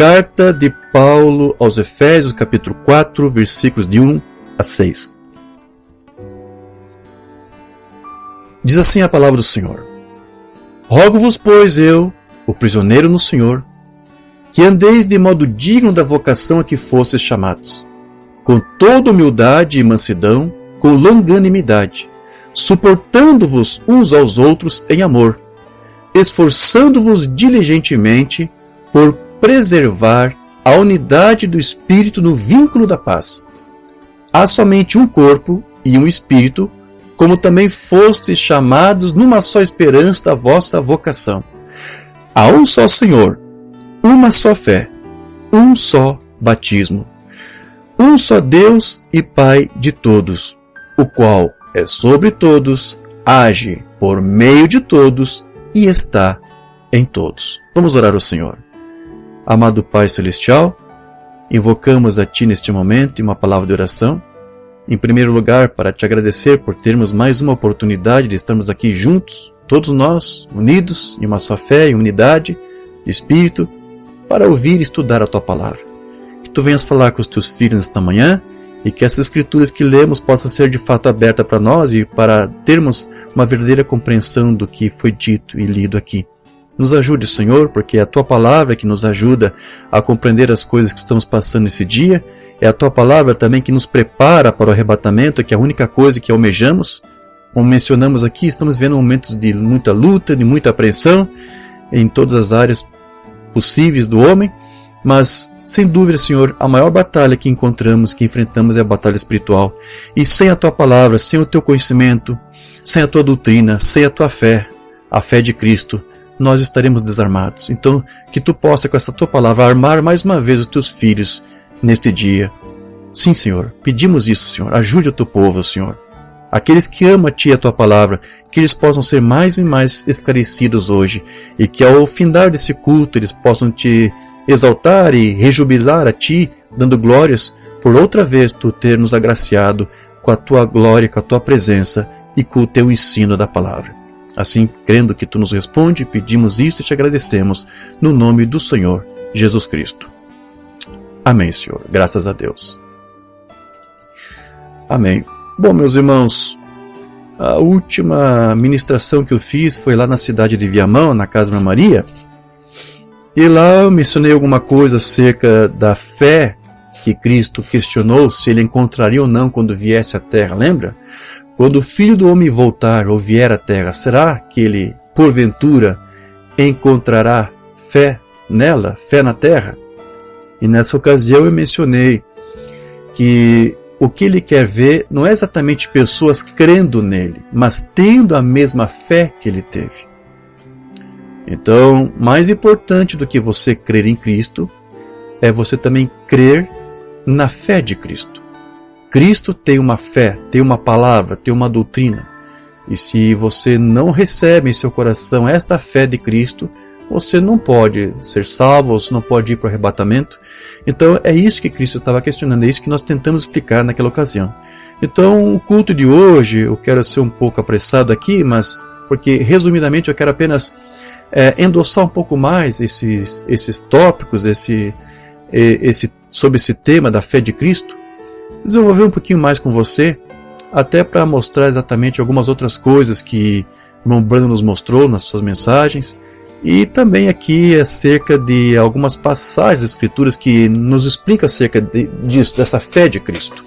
Carta de Paulo aos Efésios, capítulo 4, versículos de 1 a 6. Diz assim a palavra do Senhor: Rogo-vos, pois, eu, o prisioneiro no Senhor, que andeis de modo digno da vocação a que fostes chamados, com toda humildade e mansidão, com longanimidade, suportando-vos uns aos outros em amor, esforçando-vos diligentemente por preservar a unidade do Espírito no vínculo da paz. Há somente um corpo e um Espírito, como também fostes chamados numa só esperança da vossa vocação. Há um só Senhor, uma só fé, um só batismo, um só Deus e Pai de todos, o qual é sobre todos, age por meio de todos e está em todos. Vamos orar ao Senhor. Amado Pai Celestial, invocamos a Ti neste momento em uma palavra de oração. Em primeiro lugar, para Te agradecer por termos mais uma oportunidade de estarmos aqui juntos, todos nós, unidos em uma só fé e unidade de Espírito, para ouvir e estudar a Tua palavra. Que Tu venhas falar com os Teus filhos nesta manhã e que essas escrituras que lemos possam ser de fato abertas para nós e para termos uma verdadeira compreensão do que foi dito e lido aqui. Nos ajude, Senhor, porque é a Tua palavra que nos ajuda a compreender as coisas que estamos passando nesse dia. É a Tua palavra também que nos prepara para o arrebatamento, que é a única coisa que almejamos. Como mencionamos aqui, estamos vendo momentos de muita luta, de muita apreensão em todas as áreas possíveis do homem, mas, sem dúvida, Senhor, a maior batalha que encontramos, que enfrentamos é a batalha espiritual. E sem a Tua palavra, sem o Teu conhecimento, sem a Tua doutrina, sem a Tua fé, a fé de Cristo, nós estaremos desarmados. Então, que Tu possa, com essa Tua palavra, armar mais uma vez os Teus filhos neste dia. Sim, Senhor, pedimos isso, Senhor. Ajude o Teu povo, Senhor. Aqueles que amam a Ti e a Tua palavra, que eles possam ser mais e mais esclarecidos hoje, e que ao findar desse culto eles possam Te exaltar e rejubilar a Ti, dando glórias por outra vez Tu ter nos agraciado com a Tua glória, com a Tua presença e com o Teu ensino da palavra. Assim, crendo que Tu nos responde, pedimos isso e Te agradecemos, no nome do Senhor Jesus Cristo. Amém, Senhor. Graças a Deus. Amém. Bom, meus irmãos, a última ministração que eu fiz foi lá na cidade de Viamão, na Casa da Maria. E lá eu mencionei alguma coisa acerca da fé que Cristo questionou se Ele encontraria ou não quando viesse à Terra, lembra? Quando o Filho do Homem voltar ou vier à Terra, será que Ele, porventura, encontrará fé nela, fé na Terra? E nessa ocasião eu mencionei que o que Ele quer ver não é exatamente pessoas crendo nele, mas tendo a mesma fé que Ele teve. Então, mais importante do que você crer em Cristo, é você também crer na fé de Cristo. Cristo tem uma fé, tem uma palavra, tem uma doutrina. E se você não recebe em seu coração esta fé de Cristo, você não pode ser salvo, você não pode ir para o arrebatamento. Então é isso que Cristo estava questionando, é isso que nós tentamos explicar naquela ocasião. Então o culto de hoje, eu quero ser um pouco apressado aqui, mas porque resumidamente eu quero apenas endossar um pouco mais esses tópicos, sobre esse tema da fé de Cristo, desenvolver um pouquinho mais com você, até para mostrar exatamente algumas outras coisas que o irmão Brando nos mostrou nas suas mensagens, e também aqui acerca de algumas passagens das Escrituras que nos explicam acerca disso, dessa fé de Cristo.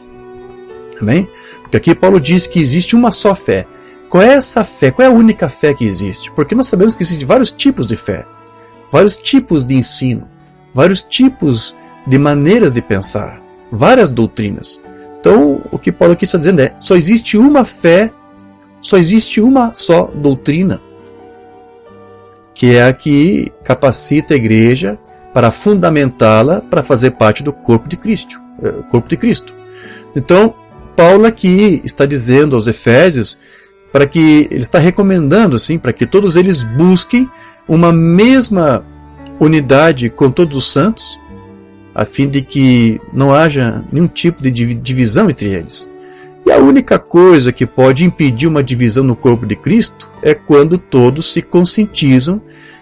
Amém? Porque aqui Paulo diz que existe uma só fé. Qual é essa fé? Qual é a única fé que existe? Porque nós sabemos que existem vários tipos de fé, vários tipos de ensino, vários tipos de maneiras de pensar, várias doutrinas. Então, o que Paulo aqui está dizendo é, só existe uma fé, só existe uma só doutrina, que é a que capacita a igreja para fundamentá-la para fazer parte do corpo de Cristo. Então, Paulo aqui está dizendo aos Efésios, para que ele está recomendando, assim, para que todos eles busquem uma mesma unidade com todos os santos, a fim de que não haja nenhum tipo de divisão entre eles. E a única coisa que pode impedir uma divisão no corpo de Cristo é quando todos se conscientizam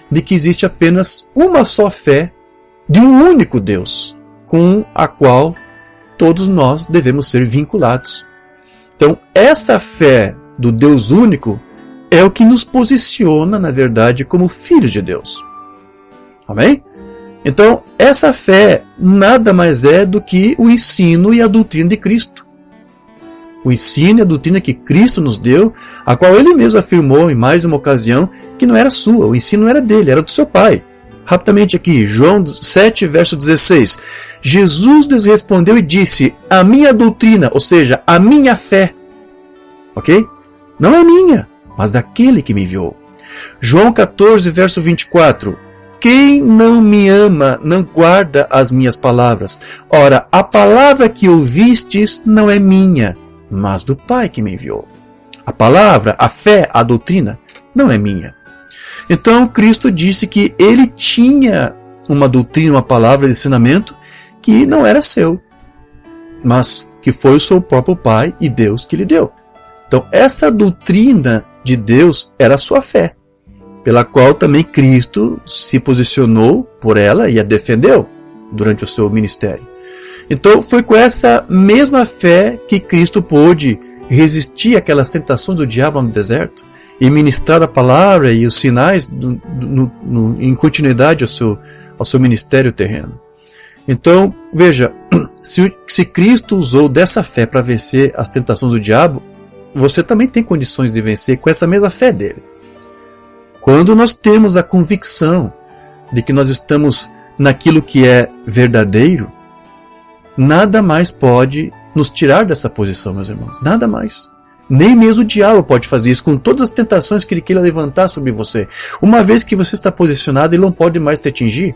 de que existe apenas uma só fé de um único Deus, com a qual todos nós devemos ser vinculados. Então, essa fé do Deus único é o que nos posiciona, na verdade, como filhos de Deus. Amém? Então, essa fé nada mais é do que o ensino e a doutrina de Cristo. O ensino e a doutrina que Cristo nos deu, a qual Ele mesmo afirmou em mais uma ocasião que não era sua, o ensino não era dele, era do seu Pai. Rapidamente aqui, João 7, verso 16. Jesus lhes respondeu e disse: a minha doutrina, ou seja, a minha fé, ok? Não é minha, mas daquele que me enviou. João 14, verso 24. Quem não me ama não guarda as minhas palavras. Ora, a palavra que ouvistes não é minha, mas do Pai que me enviou. A palavra, a fé, a doutrina não é minha. Então, Cristo disse que ele tinha uma doutrina, uma palavra de ensinamento que não era seu, mas que foi o seu próprio Pai e Deus que lhe deu. Então, essa doutrina de Deus era a sua fé, pela qual também Cristo se posicionou por ela e a defendeu durante o seu ministério. Então, foi com essa mesma fé que Cristo pôde resistir àquelas tentações do diabo no deserto e ministrar a palavra e os sinais em continuidade ao seu ministério terreno. Então, veja, se Cristo usou dessa fé para vencer as tentações do diabo, você também tem condições de vencer com essa mesma fé dele. Quando nós temos a convicção de que nós estamos naquilo que é verdadeiro, nada mais pode nos tirar dessa posição, meus irmãos. Nada mais. Nem mesmo o diabo pode fazer isso com todas as tentações que ele queira levantar sobre você. Uma vez que você está posicionado, ele não pode mais te atingir.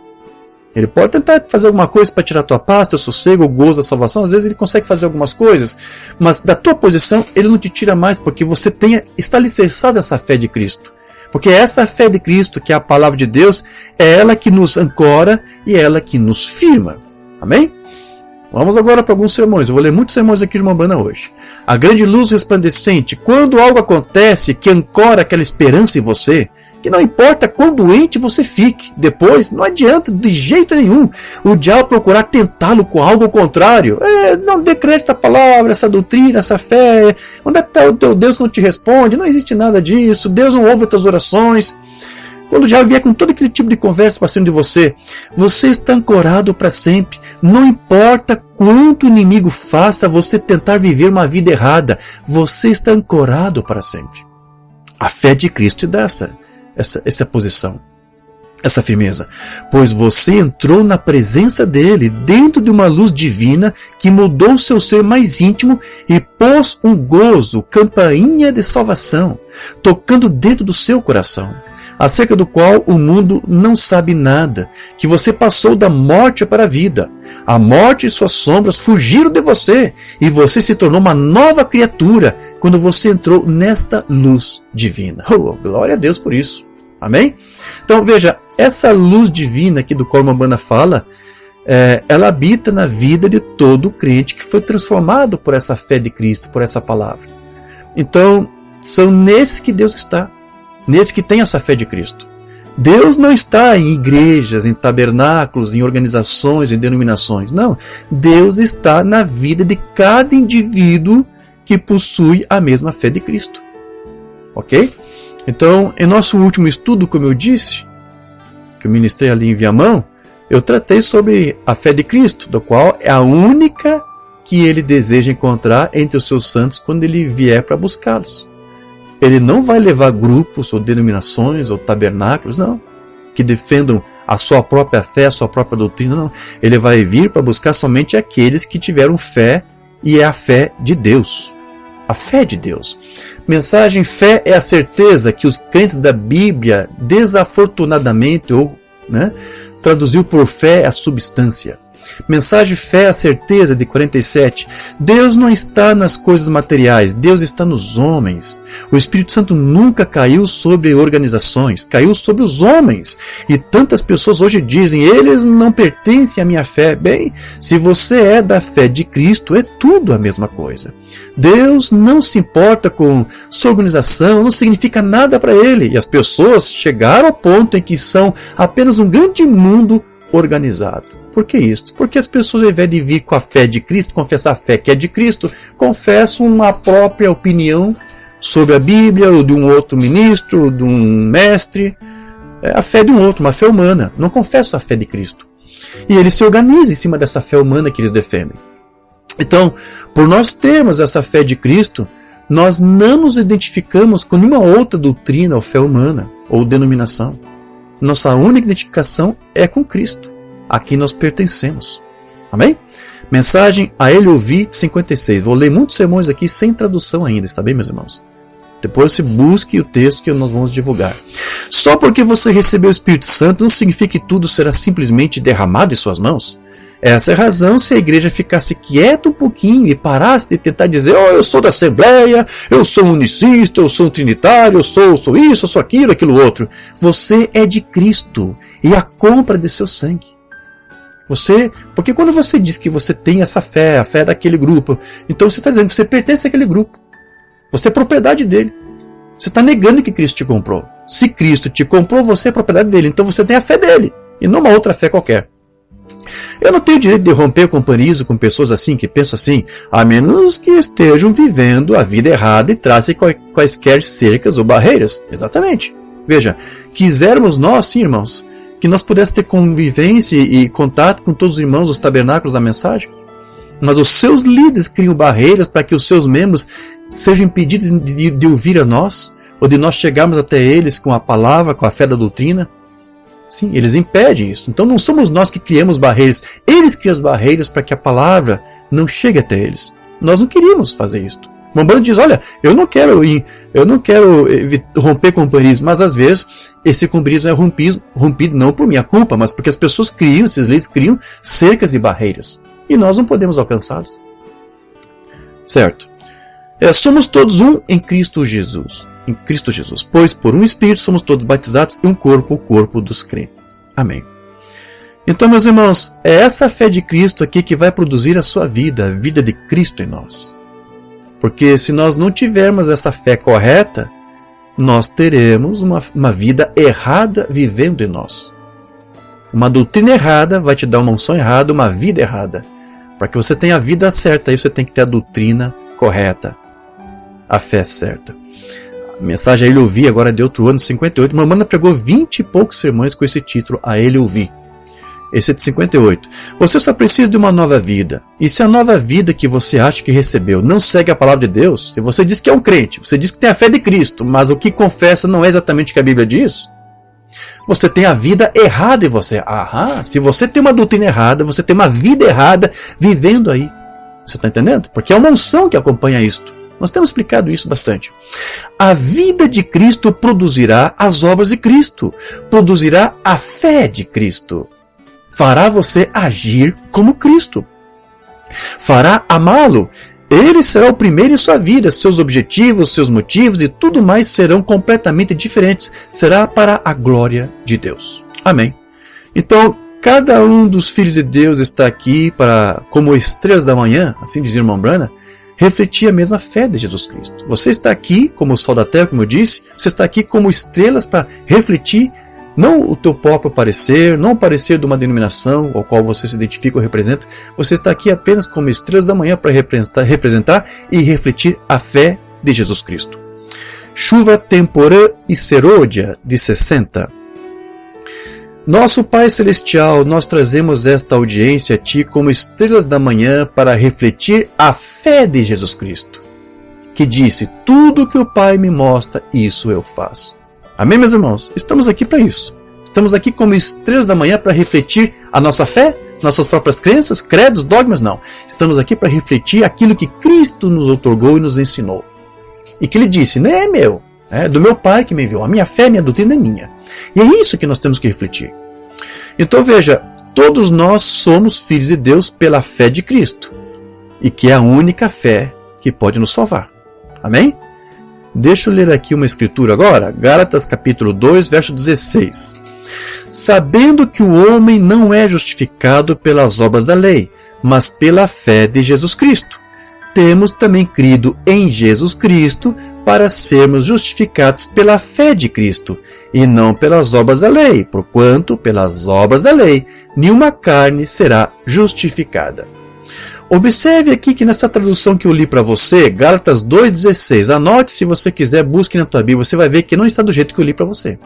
Ele pode tentar fazer alguma coisa para tirar a tua paz, teu sossego, o gozo da salvação. Às vezes ele consegue fazer algumas coisas, mas da tua posição ele não te tira mais, porque você está alicerçado nessa fé de Cristo. Porque essa fé de Cristo, que é a palavra de Deus, é ela que nos ancora e é ela que nos firma. Amém? Vamos agora para alguns sermões. Eu vou ler muitos sermões aqui de Umbanda hoje. A grande luz resplandecente. Quando algo acontece que ancora aquela esperança em você, que não importa quão doente você fique, depois não adianta de jeito nenhum o diabo procurar tentá-lo com algo contrário. Não dê crédito à palavra, essa doutrina, essa fé. Onde é que está o teu Deus que não te responde? Não existe nada disso. Deus não ouve as tuas orações. Quando o diabo vier com todo aquele tipo de conversa para cima de você, você está ancorado para sempre. Não importa quanto o inimigo faça você tentar viver uma vida errada, você está ancorado para sempre. A fé de Cristo te dá essa posição, essa firmeza, pois você entrou na presença dele, dentro de uma luz divina que mudou o seu ser mais íntimo e pôs um gozo, campainha de salvação, tocando dentro do seu coração, acerca do qual o mundo não sabe nada, que você passou da morte para a vida. A morte e suas sombras fugiram de você, e você se tornou uma nova criatura quando você entrou nesta luz divina. Oh, glória a Deus por isso. Amém? Então veja, essa luz divina aqui do qual a Umbanda fala, ela habita na vida de todo crente que foi transformado por essa fé de Cristo, por essa palavra. Então, são nesses que Deus está. Nesse que tem essa fé de Cristo. Deus não está em igrejas, em tabernáculos, em organizações, em denominações. Não. Deus está na vida de cada indivíduo que possui a mesma fé de Cristo. Ok? Então, em nosso último estudo, como eu disse, que eu ministrei ali em Viamão, eu tratei sobre a fé de Cristo, do qual é a única que ele deseja encontrar entre os seus santos quando ele vier para buscá-los. Ele não vai levar grupos ou denominações ou tabernáculos, não, que defendam a sua própria fé, a sua própria doutrina, não. Ele vai vir para buscar somente aqueles que tiveram fé, e é a fé de Deus. A fé de Deus. Mensagem fé é a certeza que os crentes da Bíblia, desafortunadamente, traduziu por fé a substância. Mensagem fé é a certeza de 47. Deus não está nas coisas materiais, Deus está nos homens. O Espírito Santo nunca caiu sobre organizações, caiu sobre os homens. E tantas pessoas hoje dizem, eles não pertencem à minha fé. Bem, se você é da fé de Cristo, é tudo a mesma coisa. Deus não se importa com sua organização, não significa nada para ele. E as pessoas chegaram ao ponto em que são apenas um grande mundo organizado. Por que isso? Porque as pessoas, ao invés de vir com a fé de Cristo, confessar a fé que é de Cristo, confessam uma própria opinião sobre a Bíblia, ou de um outro ministro, de um mestre, a fé de um outro, uma fé humana. Não confessam a fé de Cristo. E eles se organizam em cima dessa fé humana que eles defendem. Então, por nós termos essa fé de Cristo, nós não nos identificamos com nenhuma outra doutrina ou fé humana ou denominação. Nossa única identificação é com Cristo, a quem nós pertencemos. Amém? Mensagem a ele ouvi 56. Vou ler muitos sermões aqui sem tradução ainda, está bem, meus irmãos? Depois você busque o texto que nós vamos divulgar. Só porque você recebeu o Espírito Santo não significa que tudo será simplesmente derramado em suas mãos. Essa é a razão se a igreja ficasse quieta um pouquinho e parasse de tentar dizer: oh, eu sou da Assembleia, eu sou unicista, eu sou um trinitário, eu sou isso, eu sou aquilo, aquilo outro. Você é de Cristo e a compra de seu sangue. Porque quando você diz que você tem essa fé, a fé daquele grupo, então você está dizendo que você pertence àquele grupo. Você é propriedade dele. Você está negando que Cristo te comprou. Se Cristo te comprou, você é propriedade dele. Então você tem a fé dele e não uma outra fé qualquer. Eu não tenho direito de romper companheirismo com pessoas assim, que pensam assim, a menos que estejam vivendo a vida errada e tracem quaisquer cercas ou barreiras. Exatamente. Veja, quisermos nós, sim, irmãos, que nós pudéssemos ter convivência e contato com todos os irmãos dos tabernáculos da mensagem, mas os seus líderes criam barreiras para que os seus membros sejam impedidos de ouvir a nós, ou de nós chegarmos até eles com a palavra, com a fé da doutrina. Sim, eles impedem isso. Então não somos nós que criamos barreiras. Eles criam as barreiras para que a palavra não chegue até eles. Nós não queríamos fazer isso. Mambrana diz: olha, eu não quero romper companheirismo, mas às vezes esse companheirismo é rompido não por minha culpa, mas porque as pessoas criam, esses líderes criam cercas e barreiras. E nós não podemos alcançá-los. Certo? Somos todos um em Cristo Jesus. Em Cristo Jesus. Pois por um Espírito somos todos batizados em um corpo, o corpo dos crentes. Amém. Então, meus irmãos, é essa fé de Cristo aqui que vai produzir a sua vida, a vida de Cristo em nós. Porque se nós não tivermos essa fé correta, nós teremos uma vida errada vivendo em nós. Uma doutrina errada vai te dar uma unção errada, uma vida errada. Para que você tenha a vida certa, aí você tem que ter a doutrina correta, a fé certa. A mensagem a ele ouvi agora de outro ano, 58. Mamãe pregou 20 e poucos sermões com esse título, a ele ouvi. Esse é de 58. Você só precisa de uma nova vida. E se a nova vida que você acha que recebeu não segue a palavra de Deus, se você diz que é um crente, você diz que tem a fé de Cristo, mas o que confessa não é exatamente o que a Bíblia diz, você tem a vida errada em você. Se você tem uma doutrina errada, você tem uma vida errada vivendo aí. Você está entendendo? Porque é uma unção que acompanha isto. Nós temos explicado isso bastante. A vida de Cristo produzirá as obras de Cristo. Produzirá a fé de Cristo. Fará você agir como Cristo. Fará amá-lo. Ele será o primeiro em sua vida. Seus objetivos, seus motivos e tudo mais serão completamente diferentes. Será para a glória de Deus. Amém. Então, cada um dos filhos de Deus está aqui para, como estrelas da manhã, assim dizia o irmão Brana, refletir a mesma fé de Jesus Cristo. Você está aqui como o sol da terra, como eu disse, você está aqui como estrelas para refletir não o teu próprio parecer, não o parecer de uma denominação ao qual você se identifica ou representa. Você está aqui apenas como estrelas da manhã para representar e refletir a fé de Jesus Cristo. Chuva temporã e serôdia de 60. Nosso Pai Celestial, nós trazemos esta audiência a Ti como estrelas da manhã para refletir a fé de Jesus Cristo, que disse: tudo que o Pai me mostra, isso eu faço. Amém, meus irmãos? Estamos aqui para isso. Estamos aqui como estrelas da manhã para refletir a nossa fé, nossas próprias crenças, credos, dogmas, não. Estamos aqui para refletir aquilo que Cristo nos outorgou e nos ensinou. E que Ele disse: não é meu, é do meu Pai que me enviou. A minha fé, a minha doutrina é minha. E é isso que nós temos que refletir. Então veja, todos nós somos filhos de Deus pela fé de Cristo, e que é a única fé que pode nos salvar. Amém? Deixa eu ler aqui uma escritura agora, Gálatas capítulo 2, verso 16. Sabendo que o homem não é justificado pelas obras da lei, mas pela fé de Jesus Cristo. Temos também crido em Jesus Cristo para sermos justificados pela fé de Cristo, e não pelas obras da lei, porquanto, pelas obras da lei, nenhuma carne será justificada. Observe aqui que nessa tradução que eu li para você, Gálatas 2,16, anote se você quiser, busque na tua Bíblia, você vai ver que não está do jeito que eu li para você.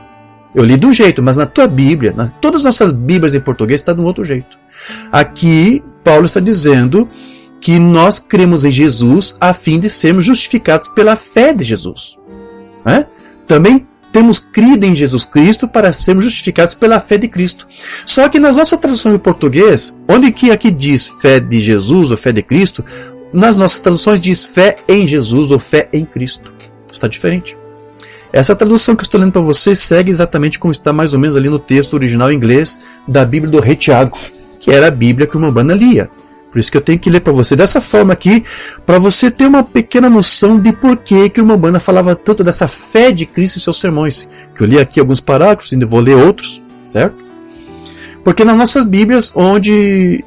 Eu li de um jeito, mas na tua Bíblia, todas as nossas Bíblias em português está de um outro jeito. Aqui, Paulo está dizendo que nós cremos em Jesus a fim de sermos justificados pela fé de Jesus. Também temos crido em Jesus Cristo para sermos justificados pela fé de Cristo. Só que nas nossas traduções em português, onde que aqui diz fé de Jesus ou fé de Cristo, nas nossas traduções diz fé em Jesus ou fé em Cristo. Está diferente. Essa tradução que eu estou lendo para você segue exatamente como está mais ou menos ali no texto original em inglês da Bíblia do Rei Tiago, que era a Bíblia que o irmão Branham lia. Por isso que eu tenho que ler para você dessa forma aqui, para você ter uma pequena noção de por que o irmão Branham falava tanto dessa fé de Cristo em seus sermões. Que eu li aqui alguns parágrafos, ainda vou ler outros, certo? Porque nas nossas Bíblias, onde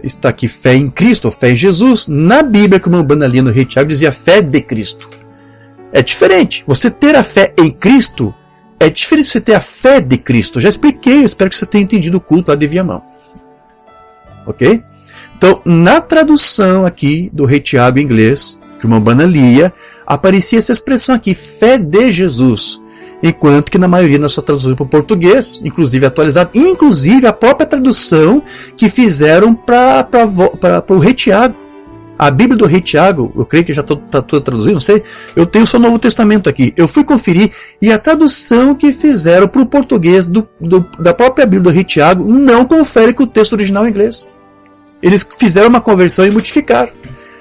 está aqui fé em Cristo, ou fé em Jesus, na Bíblia que o irmão Branham lia no Rei Tiago dizia fé de Cristo. É diferente. Você ter a fé em Cristo é diferente de você ter a fé de Cristo. Já expliquei, eu espero que vocês tenham entendido o culto lá de Viamão. Ok? Então, na tradução aqui do Rei Tiago em inglês, que o irmão Branham lia, aparecia essa expressão aqui, fé de Jesus. Enquanto que na maioria das nossas traduções para o português, inclusive atualizado, inclusive a própria tradução que fizeram para o Rei Tiago. A Bíblia do Rei Tiago, eu creio que já está toda traduzida, não sei, eu tenho só o Novo Testamento aqui. Eu fui conferir e a tradução que fizeram para o português da própria Bíblia do Rei Tiago não confere com o texto original em inglês. Eles fizeram uma conversão e modificaram.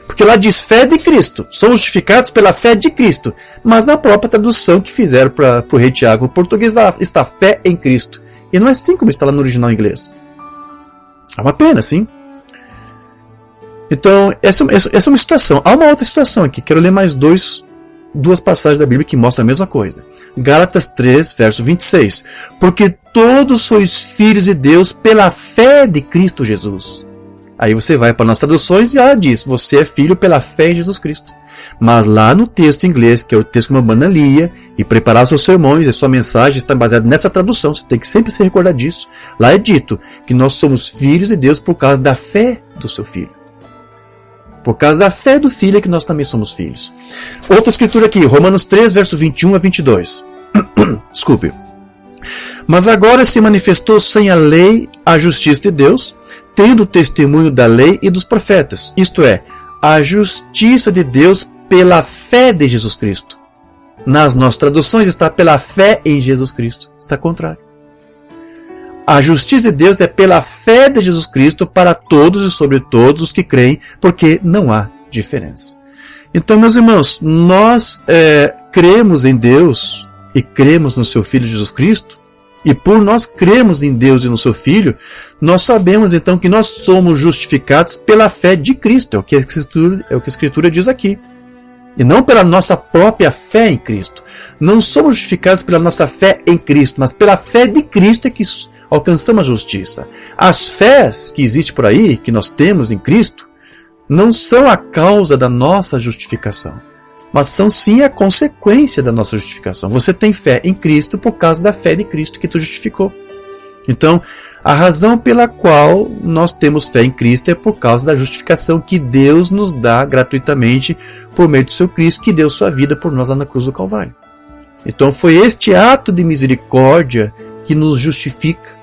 Porque lá diz fé de Cristo. Somos justificados pela fé de Cristo. Mas na própria tradução que fizeram para o Rei Tiago, o português lá está fé em Cristo. E não é assim como está lá no original em inglês. É uma pena, sim. Então, essa é uma situação. Há uma outra situação aqui. Quero ler mais duas passagens da Bíblia que mostram a mesma coisa. Gálatas 3, verso 26. Porque todos sois filhos de Deus pela fé de Cristo Jesus. Aí você vai para as traduções e ela diz, você é filho pela fé em Jesus Cristo. Mas lá no texto em inglês, que é o texto que uma banda lia, e preparar seus sermões e sua mensagem está baseada nessa tradução, você tem que sempre se recordar disso. Lá é dito que nós somos filhos de Deus por causa da fé do seu filho. Por causa da fé do filho é que nós também somos filhos. Outra escritura aqui, Romanos 3, verso 21 a 22. Desculpe. Mas agora se manifestou sem a lei a justiça de Deus, tendo o testemunho da lei e dos profetas, isto é, a justiça de Deus pela fé de Jesus Cristo. Nas nossas traduções está pela fé em Jesus Cristo. Está contrário. A justiça de Deus é pela fé de Jesus Cristo para todos e sobre todos os que creem, porque não há diferença. Então, meus irmãos, nós cremos em Deus e cremos no seu Filho Jesus Cristo, e por nós cremos em Deus e no seu Filho, nós sabemos então que nós somos justificados pela fé de Cristo, é o que a Escritura diz aqui. E não pela nossa própria fé em Cristo. Não somos justificados pela nossa fé em Cristo, mas pela fé de Cristo é que alcançamos a justiça. As fés que existem por aí, que nós temos em Cristo, não são a causa da nossa justificação, mas são sim a consequência da nossa justificação. Você tem fé em Cristo por causa da fé de Cristo que te justificou. Então, a razão pela qual nós temos fé em Cristo é por causa da justificação que Deus nos dá gratuitamente por meio do seu Cristo, que deu sua vida por nós lá na cruz do Calvário. Então foi este ato de misericórdia que nos justifica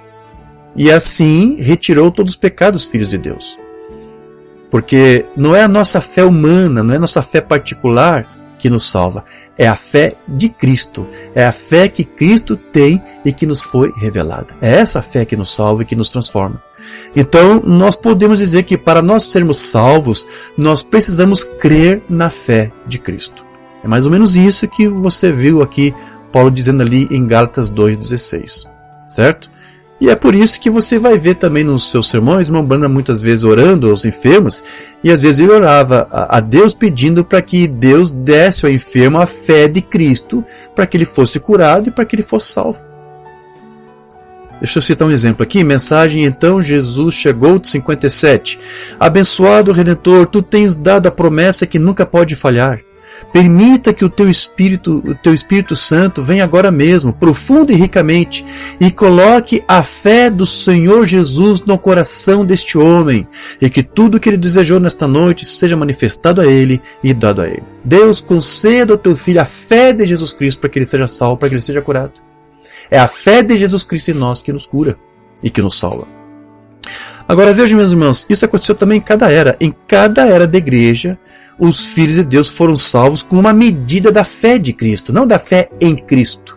e assim retirou todos os pecados dos filhos de Deus. Porque não é a nossa fé humana, não é a nossa fé particular que nos salva, é a fé de Cristo, é a fé que Cristo tem e que nos foi revelada. É essa fé que nos salva e que nos transforma. Então, nós podemos dizer que para nós sermos salvos, nós precisamos crer na fé de Cristo. É mais ou menos isso que você viu aqui, Paulo dizendo ali em Gálatas 2,16. Certo? E é por isso que você vai ver também nos seus sermões, irmão Branham muitas vezes orando aos enfermos, e às vezes ele orava a Deus pedindo para que Deus desse ao enfermo a fé de Cristo, para que ele fosse curado e para que ele fosse salvo. Deixa eu citar um exemplo aqui, mensagem então Jesus chegou de 57. Abençoado Redentor, tu tens dado a promessa que nunca pode falhar. Permita que o teu Espírito Santo venha agora mesmo, profundo e ricamente, e coloque a fé do Senhor Jesus no coração deste homem, e que tudo que ele desejou nesta noite seja manifestado a ele e dado a ele. Deus, conceda ao teu filho a fé de Jesus Cristo para que ele seja salvo, para que ele seja curado. É a fé de Jesus Cristo em nós que nos cura e que nos salva. Agora vejam, meus irmãos, isso aconteceu também em cada era. Em cada era da igreja, os filhos de Deus foram salvos com uma medida da fé de Cristo, não da fé em Cristo.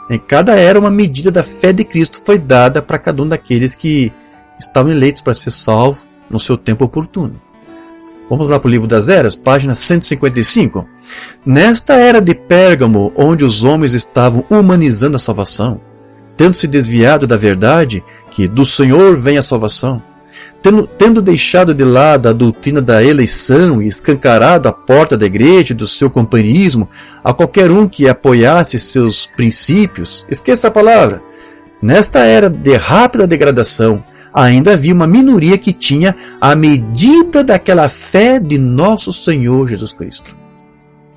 Em cada era, uma medida da fé de Cristo foi dada para cada um daqueles que estavam eleitos para ser salvos no seu tempo oportuno. Vamos lá para o livro das Eras, página 155. Nesta era de Pérgamo, onde os homens estavam humanizando a salvação, tendo se desviado da verdade, que do Senhor vem a salvação, tendo deixado de lado a doutrina da eleição e escancarado a porta da igreja e do seu companheirismo a qualquer um que apoiasse seus princípios, esqueça a palavra. Nesta era de rápida degradação, ainda havia uma minoria que tinha a medida daquela fé de nosso Senhor Jesus Cristo.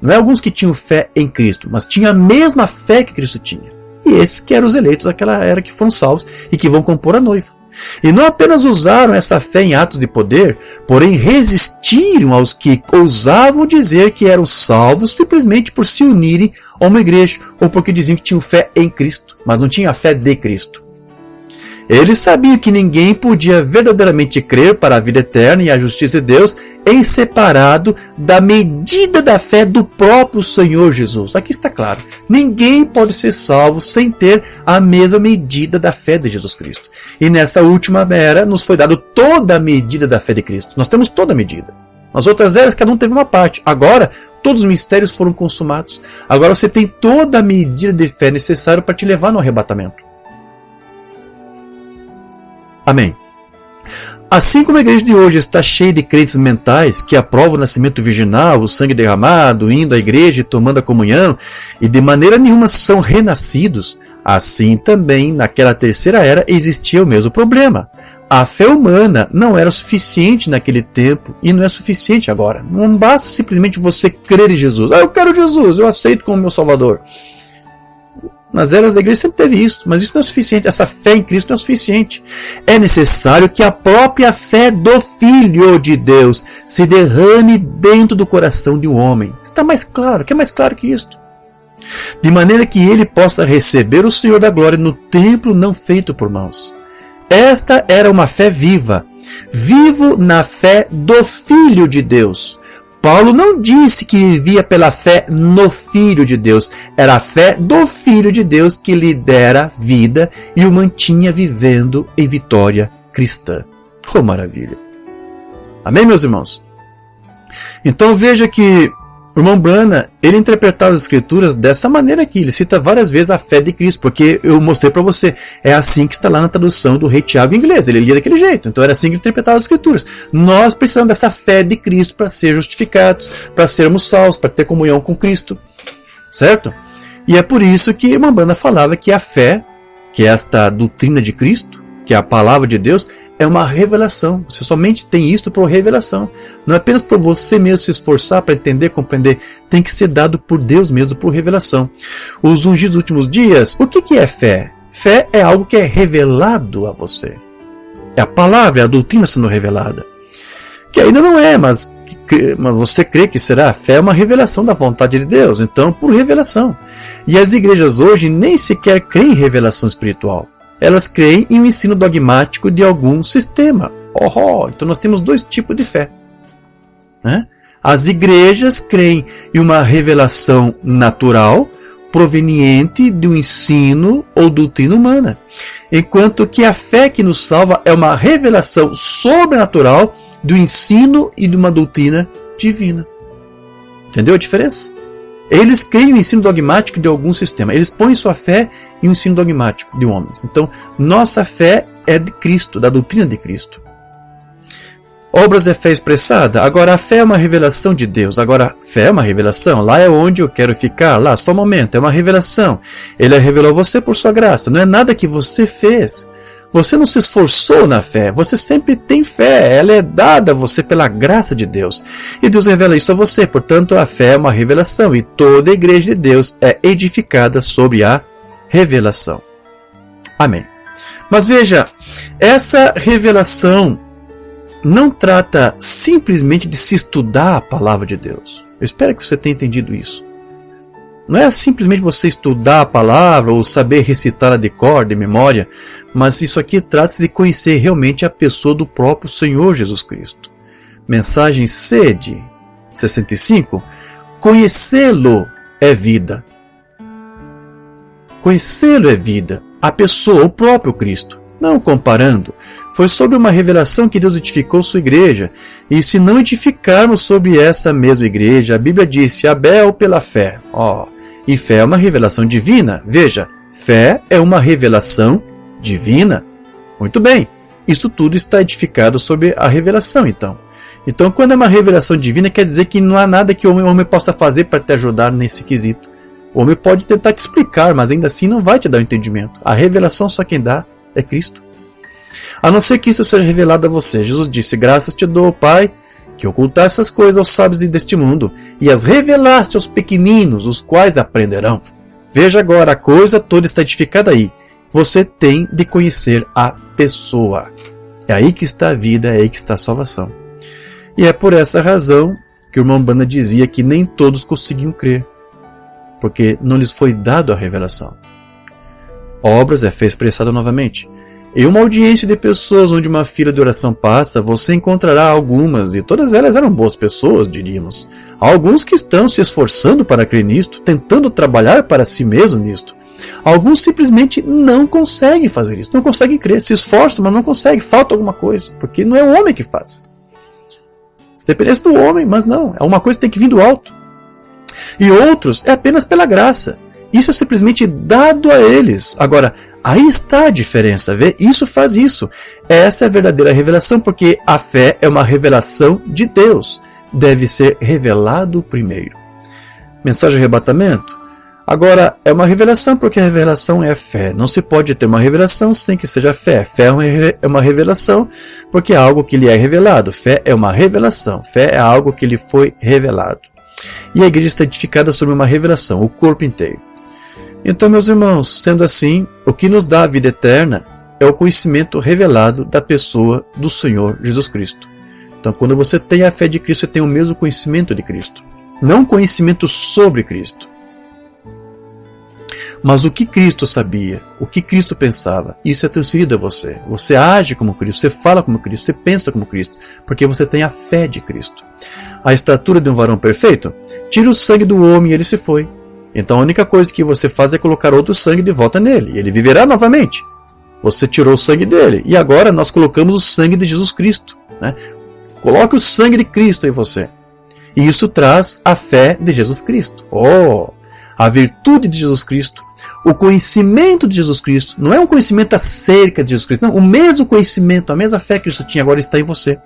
Não é alguns que tinham fé em Cristo, mas tinham a mesma fé que Cristo tinha. E esses que eram os eleitos daquela era que foram salvos e que vão compor a noiva. E não apenas usaram essa fé em atos de poder, porém resistiram aos que ousavam dizer que eram salvos simplesmente por se unirem a uma igreja ou porque diziam que tinham fé em Cristo, mas não tinham a fé de Cristo. Eles sabiam que ninguém podia verdadeiramente crer para a vida eterna e a justiça de Deus em separado da medida da fé do próprio Senhor Jesus. Aqui está claro. Ninguém pode ser salvo sem ter a mesma medida da fé de Jesus Cristo. E nessa última era nos foi dado toda a medida da fé de Cristo. Nós temos toda a medida. Nas outras eras cada um teve uma parte. Agora todos os mistérios foram consumados. Agora você tem toda a medida de fé necessária para te levar no arrebatamento. Amém. Assim como a igreja de hoje está cheia de crentes mentais que aprovam o nascimento virginal, o sangue derramado, indo à igreja e tomando a comunhão, e de maneira nenhuma são renascidos, assim também naquela terceira era existia o mesmo problema. A fé humana não era suficiente naquele tempo e não é suficiente agora. Não basta simplesmente você crer em Jesus. Eu quero Jesus, eu aceito como meu Salvador. Nas eras da igreja sempre teve isso, mas isso não é suficiente. Essa fé em Cristo não é suficiente. É necessário que a própria fé do Filho de Deus se derrame dentro do coração de um homem. Está mais claro, que é mais claro que isto. De maneira que ele possa receber o Senhor da glória no templo não feito por mãos. Esta era uma fé viva, vivo na fé do Filho de Deus. Paulo não disse que vivia pela fé no Filho de Deus. Era a fé do Filho de Deus que lhe dera vida e o mantinha vivendo em vitória cristã. Oh, maravilha! Amém, meus irmãos? Então veja que o irmão Branham, ele interpretava as escrituras dessa maneira aqui. Ele cita várias vezes a fé de Cristo, porque eu mostrei para você. É assim que está lá na tradução do Rei Tiago em inglês. Ele lia daquele jeito. Então era assim que ele interpretava as escrituras. Nós precisamos dessa fé de Cristo para ser justificados, para sermos salvos, para ter comunhão com Cristo. Certo? E é por isso que o irmão Branham falava que a fé, que é esta doutrina de Cristo, que é a palavra de Deus, é uma revelação. Você somente tem isto por revelação. Não é apenas por você mesmo se esforçar para entender, compreender. Tem que ser dado por Deus mesmo, por revelação. Os ungidos dos últimos dias, o que é fé? Fé é algo que é revelado a você. É a palavra, é a doutrina sendo revelada. Que ainda não é, mas você crê que será. A fé é uma revelação da vontade de Deus. Então, por revelação. E as igrejas hoje nem sequer creem em revelação espiritual. Elas creem em um ensino dogmático de algum sistema. Então nós temos dois tipos de fé. Né? As igrejas creem em uma revelação natural, proveniente de um ensino ou doutrina humana. Enquanto que a fé que nos salva é uma revelação sobrenatural do ensino e de uma doutrina divina. Entendeu a diferença? Eles creem no ensino dogmático de algum sistema. Eles põem sua fé em um ensino dogmático de homens. Então, nossa fé é de Cristo, da doutrina de Cristo. Obras é fé expressada. Agora, a fé é uma revelação de Deus. Agora, fé é uma revelação. Lá é onde eu quero ficar. Lá, só um momento. É uma revelação. Ele revelou você por sua graça. Não é nada que você fez. Você não se esforçou na fé, você sempre tem fé, ela é dada a você pela graça de Deus. E Deus revela isso a você, portanto a fé é uma revelação e toda a igreja de Deus é edificada sobre a revelação. Amém. Mas veja, essa revelação não trata simplesmente de se estudar a palavra de Deus. Eu espero que você tenha entendido isso. Não é simplesmente você estudar a palavra ou saber recitá-la de cor, de memória, mas isso aqui trata-se de conhecer realmente a pessoa do próprio Senhor Jesus Cristo. Mensagem C de 65, conhecê-lo é vida. Conhecê-lo é vida, a pessoa, o próprio Cristo. Não comparando, foi sobre uma revelação que Deus edificou sua igreja, e se não edificarmos sobre essa mesma igreja, a Bíblia disse, Abel pela fé. E fé é uma revelação divina. Veja, fé é uma revelação divina. Muito bem, isso tudo está edificado sobre a revelação, então. Então, quando é uma revelação divina, quer dizer que não há nada que o homem possa fazer para te ajudar nesse quesito. O homem pode tentar te explicar, mas ainda assim não vai te dar o entendimento. A revelação só quem dá é Cristo. A não ser que isso seja revelado a você. Jesus disse, graças te dou, Pai, que ocultaste essas coisas aos sábios deste mundo, e as revelaste aos pequeninos, os quais aprenderão. Veja agora, a coisa toda está edificada aí. Você tem de conhecer a pessoa. É aí que está a vida, é aí que está a salvação. E é por essa razão que o irmão Bana dizia que nem todos conseguiam crer, porque não lhes foi dado a revelação. Obras é fé expressada novamente. Em uma audiência de pessoas onde uma fila de oração passa, você encontrará algumas, e todas elas eram boas pessoas, diríamos. Alguns que estão se esforçando para crer nisto, tentando trabalhar para si mesmo nisto. Alguns simplesmente não conseguem fazer isso, não conseguem crer, se esforçam, mas não conseguem, falta alguma coisa, porque não é o homem que faz. Se dependesse do homem, mas não, é uma coisa que tem que vir do alto. E outros é apenas pela graça. Isso é simplesmente dado a eles. Agora, aí está a diferença, vê? Isso faz isso. Essa é a verdadeira revelação, porque a fé é uma revelação de Deus. Deve ser revelado primeiro. Mensagem de arrebatamento? Agora, é uma revelação porque a revelação é fé. Não se pode ter uma revelação sem que seja fé. Fé é uma revelação porque é algo que lhe é revelado. Fé é uma revelação. Fé é algo que lhe foi revelado. E a igreja está edificada sobre uma revelação, o corpo inteiro. Então, meus irmãos, sendo assim, o que nos dá a vida eterna é o conhecimento revelado da pessoa do Senhor Jesus Cristo. Então, quando você tem a fé de Cristo, você tem o mesmo conhecimento de Cristo. Não conhecimento sobre Cristo, mas o que Cristo sabia, o que Cristo pensava, isso é transferido a você. Você age como Cristo, você fala como Cristo, você pensa como Cristo, porque você tem a fé de Cristo. A estatura de um varão perfeito, tira o sangue do homem e ele se foi. Então a única coisa que você faz é colocar outro sangue de volta nele, e ele viverá novamente. Você tirou o sangue dele, e agora nós colocamos o sangue de Jesus Cristo. Coloque o sangue de Cristo em você. E isso traz a fé de Jesus Cristo. A virtude de Jesus Cristo, o conhecimento de Jesus Cristo, não é um conhecimento acerca de Jesus Cristo, não, o mesmo conhecimento, a mesma fé que Cristo tinha agora está em você.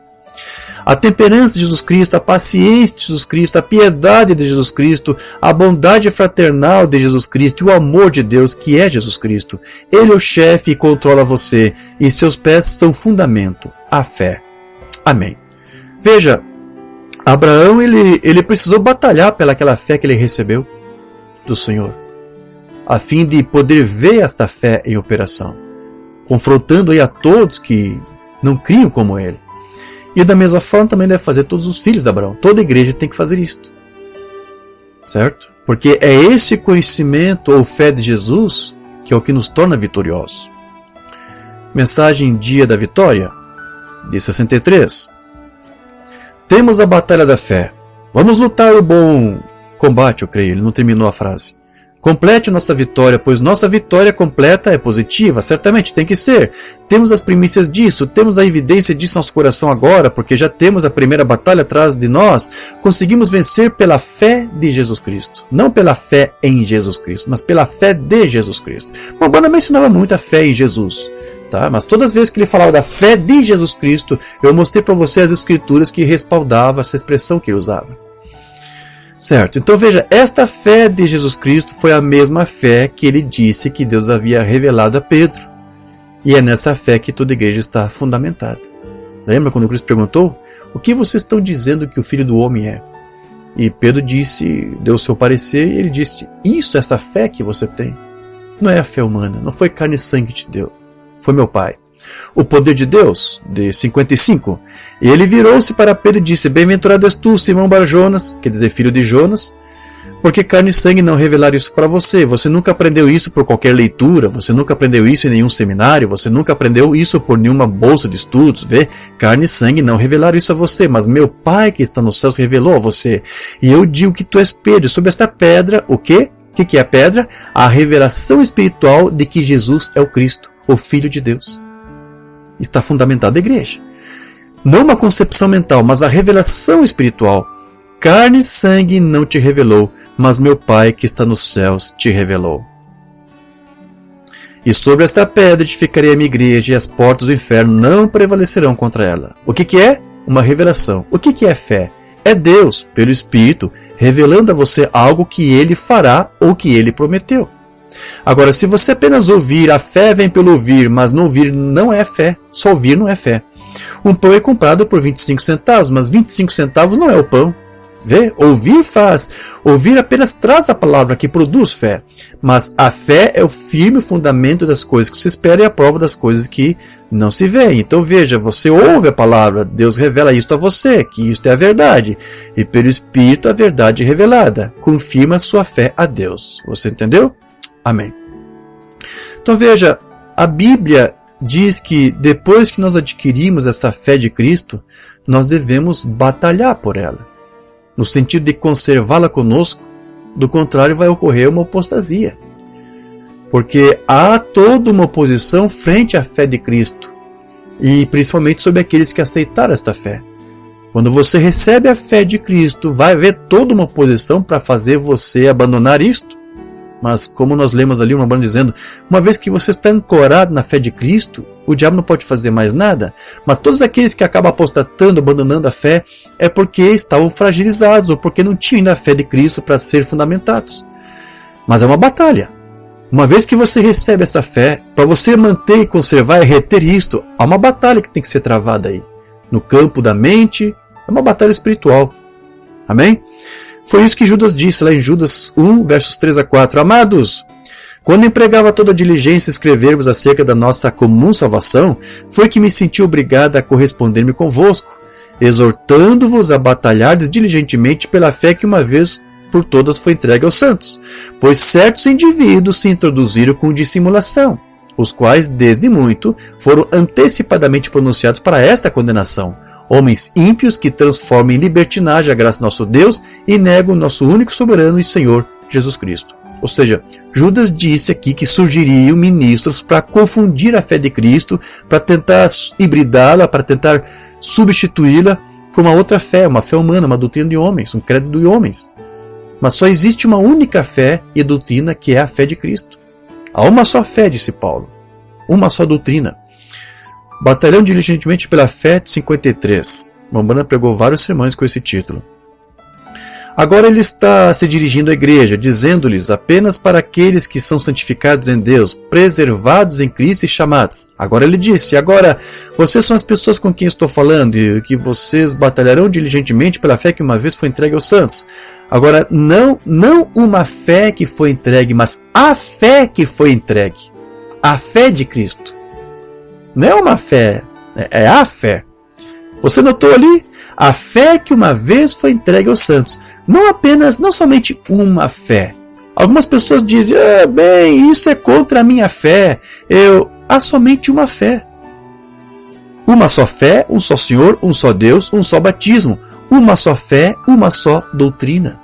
A temperança de Jesus Cristo, a paciência de Jesus Cristo, a piedade de Jesus Cristo, a bondade fraternal de Jesus Cristo e o amor de Deus que é Jesus Cristo. Ele é o chefe e controla você, e seus pés são fundamento, a fé. Amém. Veja, Abraão ele precisou batalhar pelaquela fé que ele recebeu do Senhor, a fim de poder ver esta fé em operação, confrontando aí a todos que não criam como ele. E da mesma forma também deve fazer todos os filhos de Abraão. Toda igreja tem que fazer isto. Certo? Porque é esse conhecimento ou fé de Jesus que é o que nos torna vitoriosos. Mensagem Dia da Vitória, de 63. Temos a batalha da fé. Vamos lutar o bom combate, eu creio. Ele não terminou a frase. Complete nossa vitória, pois nossa vitória completa é positiva, certamente tem que ser. Temos as primícias disso, temos a evidência disso no nosso coração agora, porque já temos a primeira batalha atrás de nós. Conseguimos vencer pela fé de Jesus Cristo. Não pela fé em Jesus Cristo, mas pela fé de Jesus Cristo. Bom, Bana mencionava muito a fé em Jesus, tá? Mas todas as vezes que ele falava da fé de Jesus Cristo, eu mostrei para você as escrituras que respaldavam essa expressão que ele usava. Certo, então veja, esta fé de Jesus Cristo foi a mesma fé que ele disse que Deus havia revelado a Pedro. E é nessa fé que toda igreja está fundamentada. Lembra quando Cristo perguntou: o que vocês estão dizendo que o Filho do Homem é? E Pedro deu o seu parecer e ele disse: isso, essa fé que você tem, não é a fé humana, não foi carne e sangue que te deu, foi meu Pai. O poder de Deus, de 55. E ele virou-se para Pedro e disse: bem-aventurado és tu, Simão Bar-Jonas, quer dizer, filho de Jonas, porque carne e sangue não revelaram isso para você. Você nunca aprendeu isso por qualquer leitura, você nunca aprendeu isso em nenhum seminário, você nunca aprendeu isso por nenhuma bolsa de estudos. Vê? Carne e sangue não revelaram isso a você, mas meu Pai que está nos céus revelou a você. E eu digo que tu és Pedro, sobre esta pedra, o quê? O que é a pedra? A revelação espiritual de que Jesus é o Cristo, o Filho de Deus. Está fundamentada a igreja. Não uma concepção mental, mas a revelação espiritual. Carne e sangue não te revelou, mas meu Pai que está nos céus te revelou. E sobre esta pedra edificarei a minha igreja, e as portas do inferno não prevalecerão contra ela. O que é? Uma revelação. O que é fé? É Deus, pelo Espírito, revelando a você algo que Ele fará ou que Ele prometeu. Agora, se você apenas ouvir, a fé vem pelo ouvir, mas não ouvir não é fé. Só ouvir não é fé. Um pão é comprado por 25 centavos, mas 25 centavos não é o pão. Vê? Ouvir apenas traz a palavra que produz fé. Mas a fé é o firme fundamento das coisas que se espera e a prova das coisas que não se vê. Então veja, você ouve a palavra, Deus revela isto a você, que isto é a verdade. E pelo Espírito a verdade revelada. Confirma a sua fé a Deus. Você entendeu? Amém. Então veja, a Bíblia diz que depois que nós adquirimos essa fé de Cristo, nós devemos batalhar por ela, no sentido de conservá-la conosco. Do contrário, vai ocorrer uma apostasia, porque há toda uma oposição frente à fé de Cristo, e principalmente sobre aqueles que aceitaram esta fé. Quando você recebe a fé de Cristo, vai haver toda uma oposição para fazer você abandonar isto. Mas como nós lemos ali uma banda dizendo, uma vez que você está ancorado na fé de Cristo, o diabo não pode fazer mais nada. Mas todos aqueles que acabam apostatando, abandonando a fé, é porque estavam fragilizados ou porque não tinham ainda a fé de Cristo para ser fundamentados. Mas é uma batalha. Uma vez que você recebe essa fé, para você manter e conservar e reter isto, há uma batalha que tem que ser travada aí. No campo da mente, é uma batalha espiritual. Amém? Foi isso que Judas disse lá em Judas 1, versos 3 a 4. Amados, quando empregava toda a diligência escrever-vos acerca da nossa comum salvação, foi que me senti obrigado a corresponder-me convosco, exortando-vos a batalhardes diligentemente pela fé que uma vez por todas foi entregue aos santos, pois certos indivíduos se introduziram com dissimulação, os quais, desde muito, foram antecipadamente pronunciados para esta condenação, homens ímpios que transformam em libertinagem a graça do nosso Deus e negam o nosso único soberano e Senhor, Jesus Cristo. Ou seja, Judas disse aqui que surgiriam ministros para confundir a fé de Cristo, para tentar hibridá-la, para tentar substituí-la com uma outra fé, uma fé humana, uma doutrina de homens, um credo de homens. Mas só existe uma única fé e doutrina, que é a fé de Cristo. Há uma só fé, disse Paulo, uma só doutrina. Batalhando diligentemente pela fé, de 53. Mambana pregou vários sermões com esse título. Agora ele está se dirigindo à igreja, dizendo-lhes apenas para aqueles que são santificados em Deus, preservados em Cristo e chamados. Agora ele disse, agora vocês são as pessoas com quem estou falando e que vocês batalharão diligentemente pela fé que uma vez foi entregue aos santos. Agora, não uma fé que foi entregue, mas a fé que foi entregue. A fé de Cristo. Não é uma fé, é a fé. Você notou ali? A fé que uma vez foi entregue aos santos. Não somente uma fé. Algumas pessoas dizem, bem, isso é contra a minha fé. Há somente uma fé. Uma só fé, um só Senhor, um só Deus, um só batismo. Uma só fé, uma só doutrina.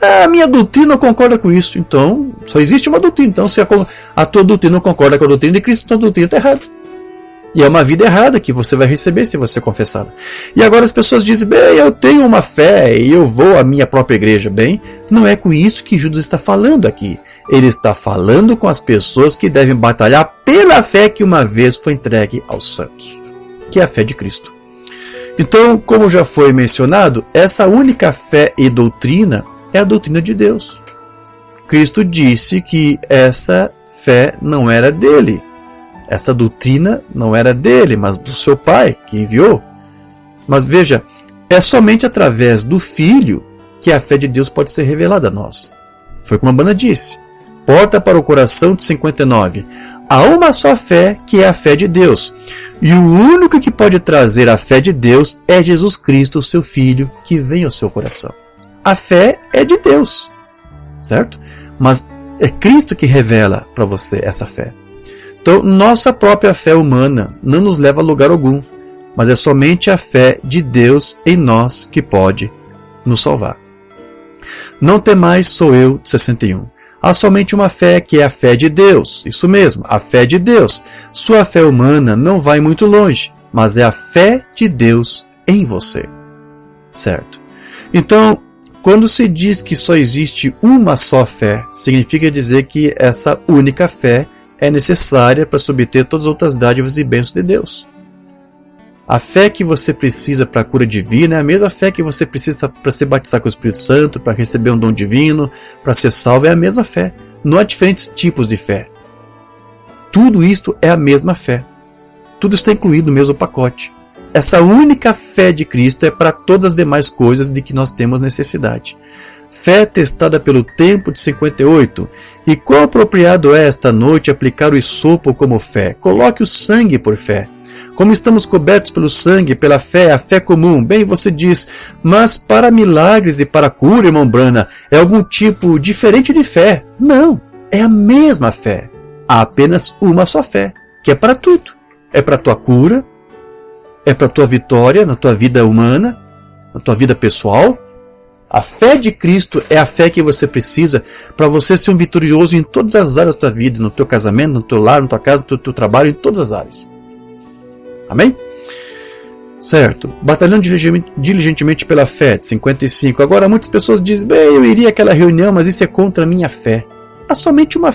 A minha doutrina não concorda com isso. Então, só existe uma doutrina. Então, se a tua doutrina não concorda com a doutrina de Cristo, então a doutrina está errada. E é uma vida errada que você vai receber se você confessar. E agora as pessoas dizem, bem, eu tenho uma fé e eu vou à minha própria igreja. Bem, não é com isso que Judas está falando aqui. Ele está falando com as pessoas que devem batalhar pela fé que uma vez foi entregue aos santos, que é a fé de Cristo. Então, como já foi mencionado, essa única fé e doutrina é a doutrina de Deus. Cristo disse que essa fé não era dele. Essa doutrina não era dele, mas do seu Pai, que enviou. Mas veja, é somente através do Filho que a fé de Deus pode ser revelada a nós. Foi como a Bana disse. Porta para o coração de 59. Há uma só fé, que é a fé de Deus. E o único que pode trazer a fé de Deus é Jesus Cristo, seu Filho, que vem ao seu coração. A fé é de Deus, certo? Mas é Cristo que revela para você essa fé. Então, nossa própria fé humana não nos leva a lugar algum, mas é somente a fé de Deus em nós que pode nos salvar. Não temais, sou eu, de 61. Há somente uma fé, que é a fé de Deus. Isso mesmo, a fé de Deus. Sua fé humana não vai muito longe, mas é a fé de Deus em você. Certo? Então, quando se diz que só existe uma só fé, significa dizer que essa única fé é necessária para se obter todas as outras dádivas e bênçãos de Deus. A fé que você precisa para a cura divina é a mesma fé que você precisa para se batizar com o Espírito Santo, para receber um dom divino, para ser salvo, é a mesma fé. Não há diferentes tipos de fé. Tudo isto é a mesma fé. Tudo está incluído no mesmo pacote. Essa única fé de Cristo é para todas as demais coisas de que nós temos necessidade. Fé testada pelo tempo de 58. E quão apropriado é esta noite aplicar o hisopo como fé? Coloque o sangue por fé. Como estamos cobertos pelo sangue, pela fé, a fé comum. Bem, você diz, mas para milagres e para cura, irmão Brana, é algum tipo diferente de fé? Não, é a mesma fé. Há apenas uma só fé, que é para tudo. É para a tua cura, é para a tua vitória na tua vida humana, na tua vida pessoal. A fé de Cristo é a fé que você precisa para você ser um vitorioso em todas as áreas da tua vida, no teu casamento, no teu lar, na tua casa, no teu trabalho, em todas as áreas. Amém? Certo. Batalhando diligentemente pela fé, de 55. Agora, muitas pessoas dizem, bem, eu iria àquela reunião, mas isso é contra a minha fé. Há somente uma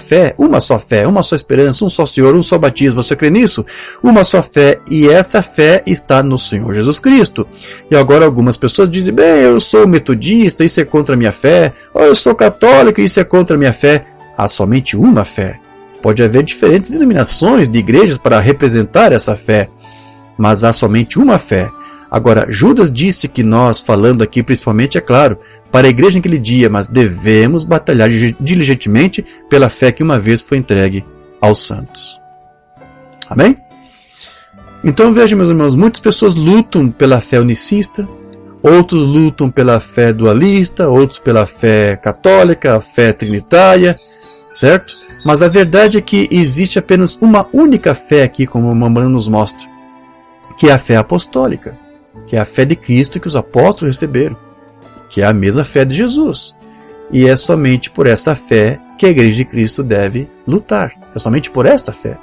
só fé, uma só esperança, um só Senhor, um só batismo. Você crê nisso? Uma só fé, e essa fé está no Senhor Jesus Cristo. E agora algumas pessoas dizem, bem, eu sou metodista, isso é contra a minha fé. Ou eu sou católico, isso é contra a minha fé. Há somente uma fé. Pode haver diferentes denominações de igrejas para representar essa fé, mas há somente uma fé. Agora, Judas disse que nós, falando aqui principalmente, é claro, para a igreja naquele dia, mas devemos batalhar diligentemente pela fé que uma vez foi entregue aos santos. Amém? Então veja, meus irmãos, muitas pessoas lutam pela fé unicista, outros lutam pela fé dualista, outros pela fé católica, a fé trinitária, certo? Mas a verdade é que existe apenas uma única fé aqui, como o Mambrano nos mostra, que é a fé apostólica, que é a fé de Cristo que os apóstolos receberam, que é a mesma fé de Jesus. E é somente por essa fé que a Igreja de Cristo deve lutar. É somente por esta fé.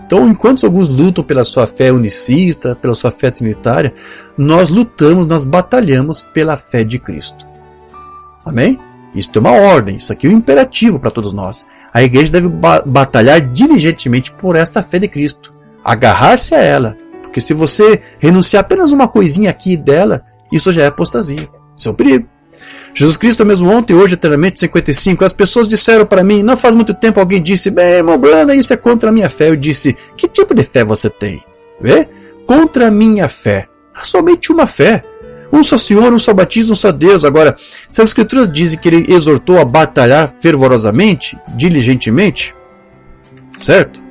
Então, enquanto alguns lutam pela sua fé unicista, pela sua fé trinitária, nós lutamos, nós batalhamos pela fé de Cristo. Amém? Isso é uma ordem, isso aqui é um imperativo para todos nós. A Igreja deve batalhar diligentemente por esta fé de Cristo, agarrar-se a ela. Porque se você renunciar apenas uma coisinha aqui dela, isso já é apostasia. Isso é um perigo. Jesus Cristo é o mesmo ontem, hoje, eternamente, 55. As pessoas disseram para mim, não faz muito tempo alguém disse, bem, irmão Brana, isso é contra a minha fé. Eu disse, que tipo de fé você tem? Vê? Contra a minha fé. Há somente uma fé. Um só Senhor, um só batismo, um só Deus. Agora, se as Escrituras dizem que ele exortou a batalhar fervorosamente, diligentemente, certo?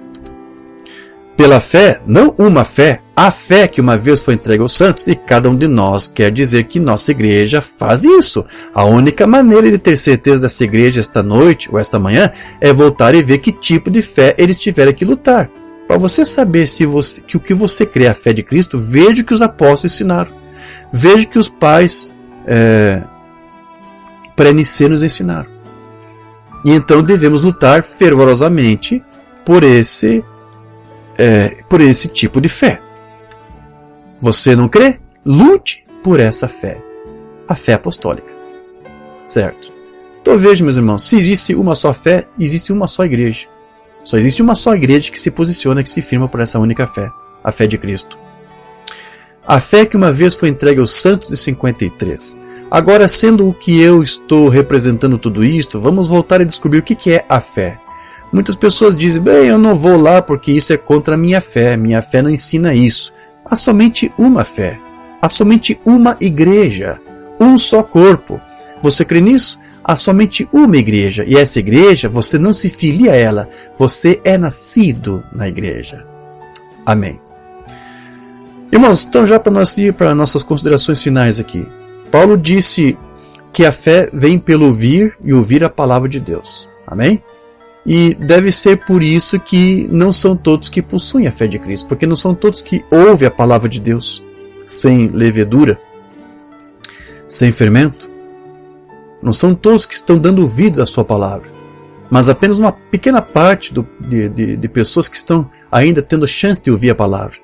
Pela fé, não uma fé, a fé que uma vez foi entregue aos santos, e cada um de nós quer dizer que nossa igreja faz isso. A única maneira de ter certeza dessa igreja esta noite ou esta manhã é voltar e ver que tipo de fé eles tiveram que lutar. Para você saber que o que você crê é a fé de Cristo, veja o que os apóstolos ensinaram. Veja o que os pais pré-nicênicos ensinaram. E então devemos lutar fervorosamente por esse tipo de fé. Você não crê? Lute por essa fé. A fé apostólica. Certo? Então veja, meus irmãos, se existe uma só fé, existe uma só igreja. Só existe uma só igreja que se posiciona, que se firma por essa única fé. A fé de Cristo. A fé que uma vez foi entregue aos santos de 53. Agora, sendo o que eu estou representando tudo isto, vamos voltar a descobrir o que é a fé. Muitas pessoas dizem, bem, eu não vou lá porque isso é contra a minha fé não ensina isso. Há somente uma fé, há somente uma igreja, um só corpo. Você crê nisso? Há somente uma igreja, e essa igreja, você não se filia a ela, você é nascido na igreja. Amém. Irmãos, então já para nós ir para nossas considerações finais aqui. Paulo disse que a fé vem pelo ouvir e ouvir a palavra de Deus. Amém? E deve ser por isso que não são todos que possuem a fé de Cristo, porque não são todos que ouvem a palavra de Deus sem levedura, sem fermento. Não são todos que estão dando ouvido à sua palavra, mas apenas uma pequena parte de pessoas que estão ainda tendo chance de ouvir a palavra.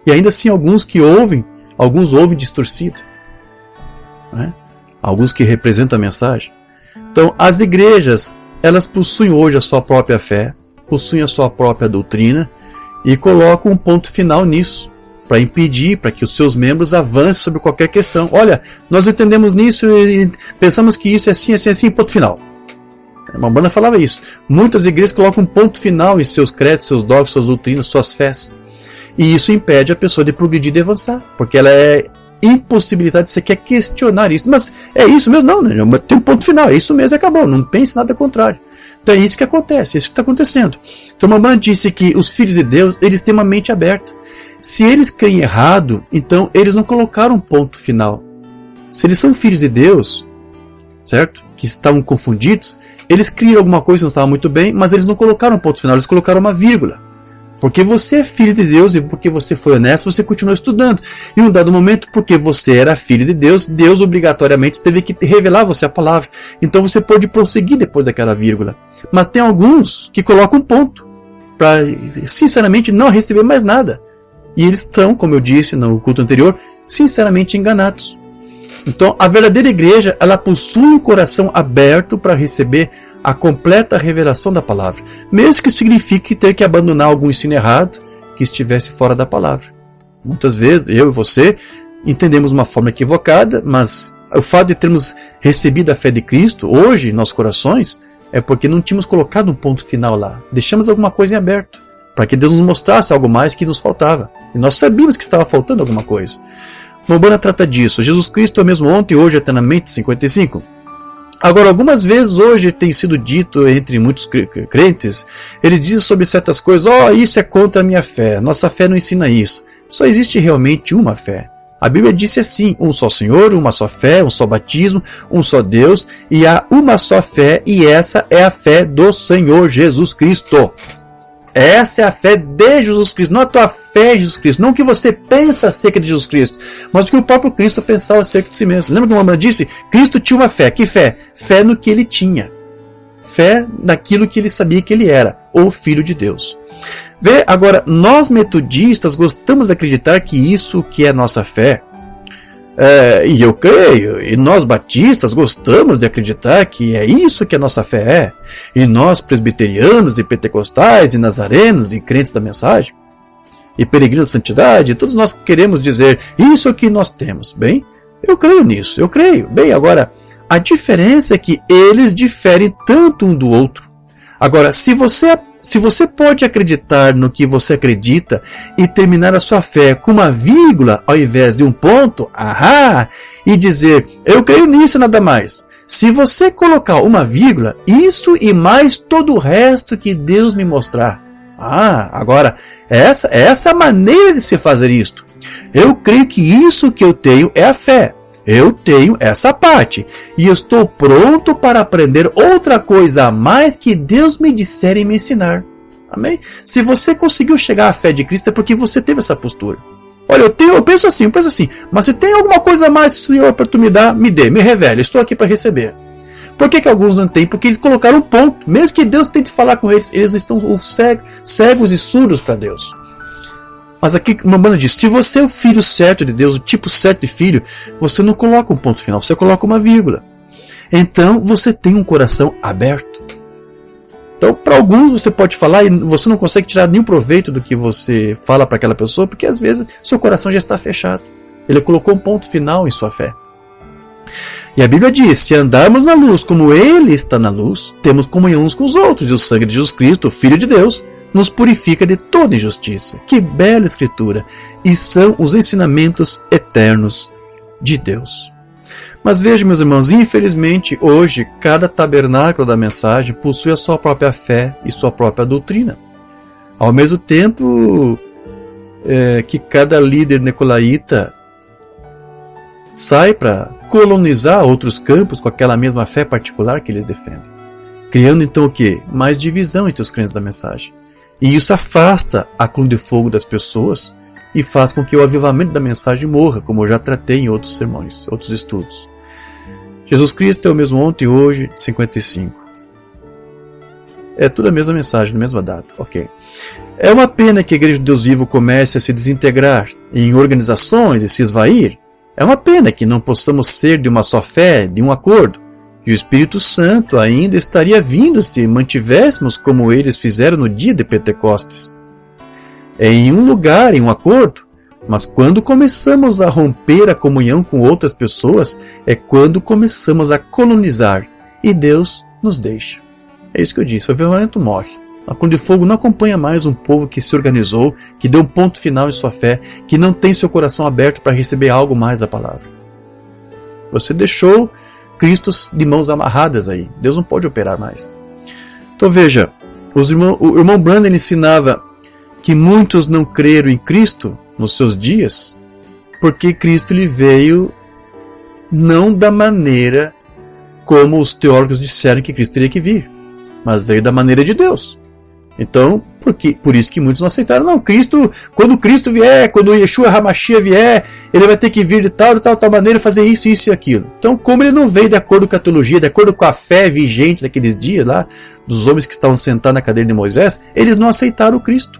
E ainda assim alguns ouvem distorcido, né? Alguns que representam a mensagem. Então as igrejas, elas possuem hoje a sua própria fé, possuem a sua própria doutrina e colocam um ponto final nisso, para impedir, para que os seus membros avancem sobre qualquer questão. Olha, nós entendemos nisso e pensamos que isso é assim, assim, assim, ponto final. Uma banda falava isso. Muitas igrejas colocam um ponto final em seus créditos, seus dogmas, suas doutrinas, suas fés. E isso impede a pessoa de progredir e de avançar, porque ela é impossibilitada de você quer questionar isso. Mas é isso mesmo? Não, tem um ponto final, é isso mesmo, acabou, não pense nada contrário. Então é isso que acontece, é isso que está acontecendo. Então Mamãe disse que os filhos de Deus, eles têm uma mente aberta. Se eles creem errado, então eles não colocaram um ponto final. Se eles são filhos de Deus, certo? Que estavam confundidos, eles criam alguma coisa que não estava muito bem, mas eles não colocaram um ponto final, eles colocaram uma vírgula. Porque você é filho de Deus e porque você foi honesto, você continuou estudando. E em um dado momento, porque você era filho de Deus, Deus obrigatoriamente teve que revelar a você a palavra. Então você pode prosseguir depois daquela vírgula. Mas tem alguns que colocam um ponto para, sinceramente, não receber mais nada. E eles estão, como eu disse no culto anterior, sinceramente enganados. Então a verdadeira igreja, ela possui um coração aberto para receber a completa revelação da palavra, mesmo que signifique ter que abandonar algum ensino errado que estivesse fora da palavra. Muitas vezes, eu e você entendemos uma forma equivocada, mas o fato de termos recebido a fé de Cristo hoje em nossos corações é porque não tínhamos colocado um ponto final lá. Deixamos alguma coisa em aberto, para que Deus nos mostrasse algo mais que nos faltava. E nós sabíamos que estava faltando alguma coisa. Mombana trata disso. Jesus Cristo é o mesmo ontem, hoje, eternamente, 55. Agora, algumas vezes hoje tem sido dito entre muitos crentes, ele diz sobre certas coisas, isso é contra a minha fé, nossa fé não ensina isso. Só existe realmente uma fé. A Bíblia disse assim, um só Senhor, uma só fé, um só batismo, um só Deus, e há uma só fé, e essa é a fé do Senhor Jesus Cristo. Essa é a fé de Jesus Cristo, não a tua fé em Jesus Cristo, não o que você pensa acerca de Jesus Cristo, mas o que o próprio Cristo pensava acerca de si mesmo. Lembra que a mamãe disse? Cristo tinha uma fé. Que fé? Fé no que ele tinha. Fé naquilo que ele sabia que ele era, o Filho de Deus. Vê, agora, nós metodistas gostamos de acreditar que isso que é nossa fé, e eu creio, e nós batistas gostamos de acreditar que é isso que a nossa fé é, e nós presbiterianos e pentecostais e nazarenos e crentes da mensagem, e peregrinos da santidade, todos nós queremos dizer isso que nós temos. Bem, eu creio nisso, eu creio. Bem, agora, a diferença é que eles diferem tanto um do outro. Agora, se você pode acreditar no que você acredita e terminar a sua fé com uma vírgula ao invés de um ponto, e dizer, eu creio nisso e nada mais. Se você colocar uma vírgula, isso e mais todo o resto que Deus me mostrar. Agora, essa é a maneira de se fazer isto. Eu creio que isso que eu tenho é a fé. Eu tenho essa parte e estou pronto para aprender outra coisa a mais que Deus me disser e me ensinar. Amém? Se você conseguiu chegar à fé de Cristo é porque você teve essa postura. Olha, eu penso assim, mas se tem alguma coisa a mais, Senhor, para tu me dar, me dê, me revele, estou aqui para receber. Por que alguns não têm? Porque eles colocaram um ponto. Mesmo que Deus tente falar com eles, eles estão cegos e surdos para Deus. Mas aqui uma banda diz, se você é o filho certo de Deus, o tipo certo de filho, você não coloca um ponto final, você coloca uma vírgula. Então você tem um coração aberto. Então para alguns você pode falar e você não consegue tirar nenhum proveito do que você fala para aquela pessoa, porque às vezes seu coração já está fechado. Ele colocou um ponto final em sua fé. E a Bíblia diz, se andarmos na luz como Ele está na luz, temos comunhão uns com os outros, e o sangue de Jesus Cristo, o Filho de Deus, nos purifica de toda injustiça. Que bela escritura! E são os ensinamentos eternos de Deus. Mas veja, meus irmãos, infelizmente, hoje, cada tabernáculo da mensagem possui a sua própria fé e sua própria doutrina. Ao mesmo tempo que cada líder nicolaíta sai para colonizar outros campos com aquela mesma fé particular que eles defendem. Criando então o quê? Mais divisão entre os crentes da mensagem. E isso afasta a coluna de fogo das pessoas e faz com que o avivamento da mensagem morra, como eu já tratei em outros sermões, outros estudos. Jesus Cristo é o mesmo ontem, hoje, 55. É tudo a mesma mensagem, na mesma data. Ok. É uma pena que a Igreja de Deus Vivo comece a se desintegrar em organizações e se esvair. É uma pena que não possamos ser de uma só fé, de um acordo. E o Espírito Santo ainda estaria vindo se mantivéssemos como eles fizeram no dia de Pentecostes. É em um lugar, em um acordo, mas quando começamos a romper a comunhão com outras pessoas, é quando começamos a colonizar e Deus nos deixa. É isso que eu disse, o avivamento morre. A coluna de fogo não acompanha mais um povo que se organizou, que deu um ponto final em sua fé, que não tem seu coração aberto para receber algo mais da palavra. Você deixou Cristo de mãos amarradas aí. Deus não pode operar mais. Então veja, o irmão Branham ensinava que muitos não creram em Cristo nos seus dias, porque Cristo lhe veio não da maneira como os teólogos disseram que Cristo teria que vir, mas veio da maneira de Deus. Então, por isso que muitos não aceitaram. Não, Cristo, quando Cristo vier, quando Yeshua HaMashiach vier, ele vai ter que vir de tal maneira, fazer isso, isso e aquilo. Então, como ele não veio de acordo com a teologia, de acordo com a fé vigente daqueles dias lá, dos homens que estavam sentados na cadeira de Moisés, eles não aceitaram o Cristo.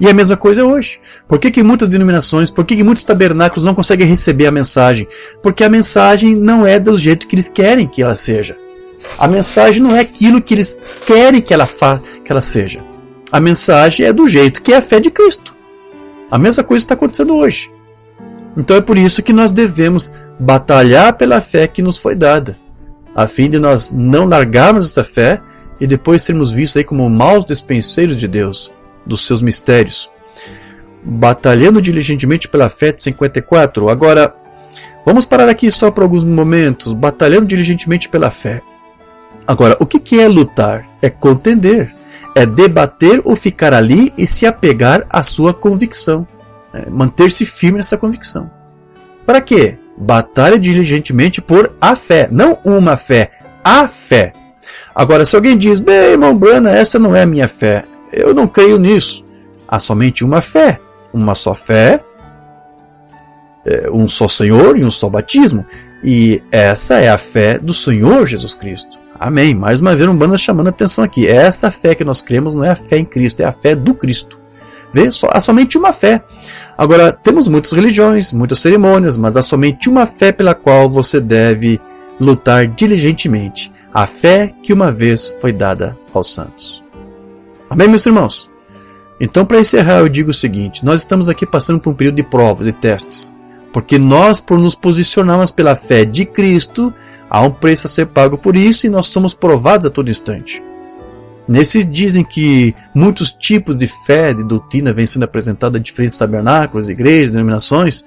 E a mesma coisa hoje. Por que muitas denominações, por que muitos tabernáculos não conseguem receber a mensagem? Porque a mensagem não é do jeito que eles querem que ela seja. A mensagem não é aquilo que eles querem que ela seja. A mensagem é do jeito que é a fé de Cristo. A mesma coisa está acontecendo hoje. Então é por isso que nós devemos batalhar pela fé que nos foi dada, a fim de nós não largarmos essa fé e depois sermos vistos aí como maus despenseiros de Deus, dos seus mistérios. Batalhando diligentemente pela fé de 54. Agora, vamos parar aqui só por alguns momentos. Batalhando diligentemente pela fé. Agora, o que é lutar? É contender. É debater ou ficar ali e se apegar à sua convicção. Manter-se firme nessa convicção. Para quê? Batalha diligentemente por a fé. Não uma fé, a fé. Agora, se alguém diz, bem, irmão Branham, essa não é a minha fé. Eu não creio nisso. Há somente uma fé. Uma só fé, um só Senhor e um só batismo. E essa é a fé do Senhor Jesus Cristo. Amém. Mais uma vez, um Branham chamando a atenção aqui. Esta fé que nós cremos não é a fé em Cristo, é a fé do Cristo. Vê? Há somente uma fé. Agora, temos muitas religiões, muitas cerimônias, mas há somente uma fé pela qual você deve lutar diligentemente. A fé que uma vez foi dada aos santos. Amém, meus irmãos? Então, para encerrar, eu digo o seguinte. Nós estamos aqui passando por um período de provas e testes. Porque nós, por nos posicionarmos pela fé de Cristo, há um preço a ser pago por isso e nós somos provados a todo instante. Nesses dizem que muitos tipos de fé, de doutrina, vêm sendo apresentados a diferentes tabernáculos, igrejas, denominações,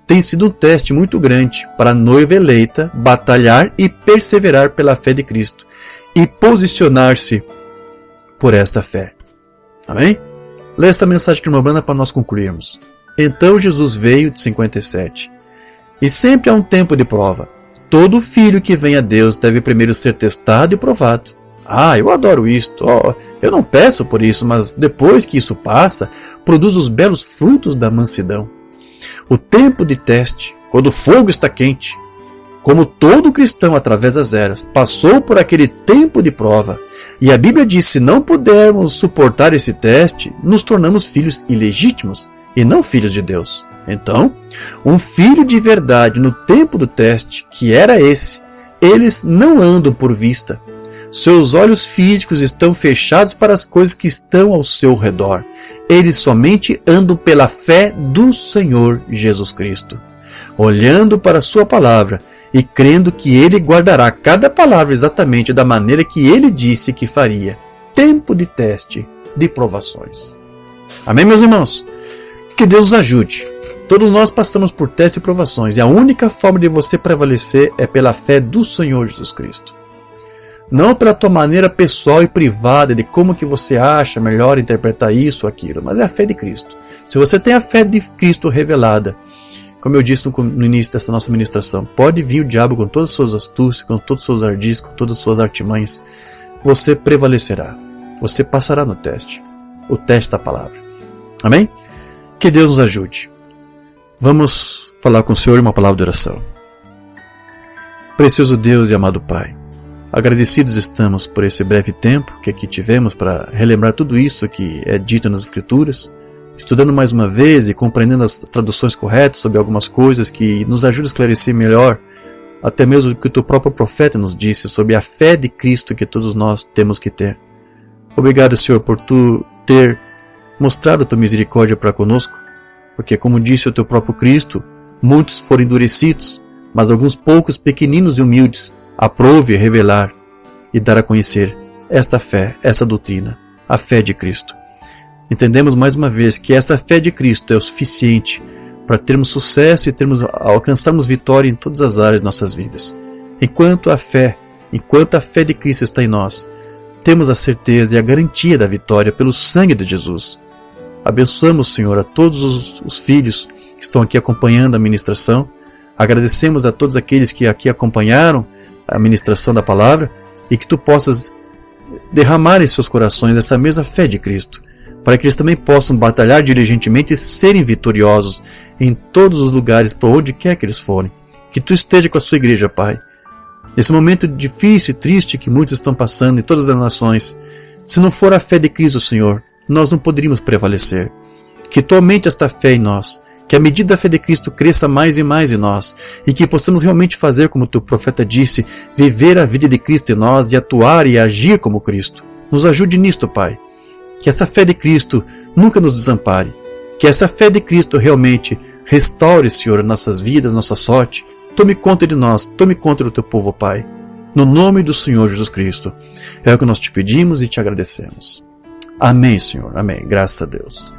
tem sido um teste muito grande para a noiva eleita batalhar e perseverar pela fé de Cristo e posicionar-se por esta fé. Amém? Lê esta mensagem aqui no Branham para nós concluirmos. Então Jesus veio, de 57. E sempre há um tempo de prova. Todo filho que vem a Deus deve primeiro ser testado e provado. Ah, eu adoro isto. Eu não peço por isso, mas depois que isso passa, produz os belos frutos da mansidão. O tempo de teste, quando o fogo está quente, como todo cristão através das eras, passou por aquele tempo de prova. E a Bíblia diz, se não pudermos suportar esse teste, nos tornamos filhos ilegítimos e não filhos de Deus. Então, um filho de verdade no tempo do teste, que era esse, eles não andam por vista. Seus olhos físicos estão fechados para as coisas que estão ao seu redor. Eles somente andam pela fé do Senhor Jesus Cristo, olhando para a sua palavra e crendo que Ele guardará cada palavra exatamente da maneira que Ele disse que faria. Tempo de teste, de provações. Amém, meus irmãos? Que Deus os ajude. Todos nós passamos por testes e provações, e a única forma de você prevalecer é pela fé do Senhor Jesus Cristo. Não pela tua maneira pessoal e privada de como que você acha melhor interpretar isso ou aquilo, mas é a fé de Cristo. Se você tem a fé de Cristo revelada, como eu disse no início dessa nossa ministração, pode vir o diabo com todas as suas astúcias, com todos os seus ardis, com todas as suas artimanhas, você prevalecerá. Você passará no teste. O teste da palavra. Amém? Que Deus nos ajude. Vamos falar com o Senhor uma palavra de oração. Precioso Deus e amado Pai, agradecidos estamos por esse breve tempo que aqui tivemos para relembrar tudo isso que é dito nas Escrituras, estudando mais uma vez e compreendendo as traduções corretas sobre algumas coisas que nos ajudam a esclarecer melhor, até mesmo o que o teu próprio profeta nos disse sobre a fé de Cristo que todos nós temos que ter. Obrigado, Senhor, por tu ter mostrado a tua misericórdia para conosco, porque, como disse o teu próprio Cristo, muitos foram endurecidos, mas alguns poucos pequeninos e humildes aprove revelar e dar a conhecer esta fé, essa doutrina, a fé de Cristo. Entendemos mais uma vez que essa fé de Cristo é o suficiente para termos sucesso e alcançarmos vitória em todas as áreas de nossas vidas. Enquanto a fé de Cristo está em nós, temos a certeza e a garantia da vitória pelo sangue de Jesus. Abençoamos, Senhor, a todos os filhos que estão aqui acompanhando a ministração. Agradecemos a todos aqueles que aqui acompanharam a ministração da palavra e que tu possas derramar em seus corações essa mesma fé de Cristo, para que eles também possam batalhar diligentemente e serem vitoriosos em todos os lugares, por onde quer que eles forem. Que tu esteja com a sua igreja, Pai. Nesse momento difícil e triste que muitos estão passando em todas as nações, se não for a fé de Cristo, Senhor, nós não poderíamos prevalecer. Que tu aumente esta fé em nós, que a medida da fé de Cristo cresça mais e mais em nós, e que possamos realmente fazer como o teu profeta disse, viver a vida de Cristo em nós e atuar e agir como Cristo. Nos ajude nisto, Pai. Que essa fé de Cristo nunca nos desampare. Que essa fé de Cristo realmente restaure, Senhor, nossas vidas, nossa sorte. Tome conta de nós, tome conta do teu povo, Pai. No nome do Senhor Jesus Cristo. É o que nós te pedimos e te agradecemos. Amém, Senhor. Amém. Graças a Deus.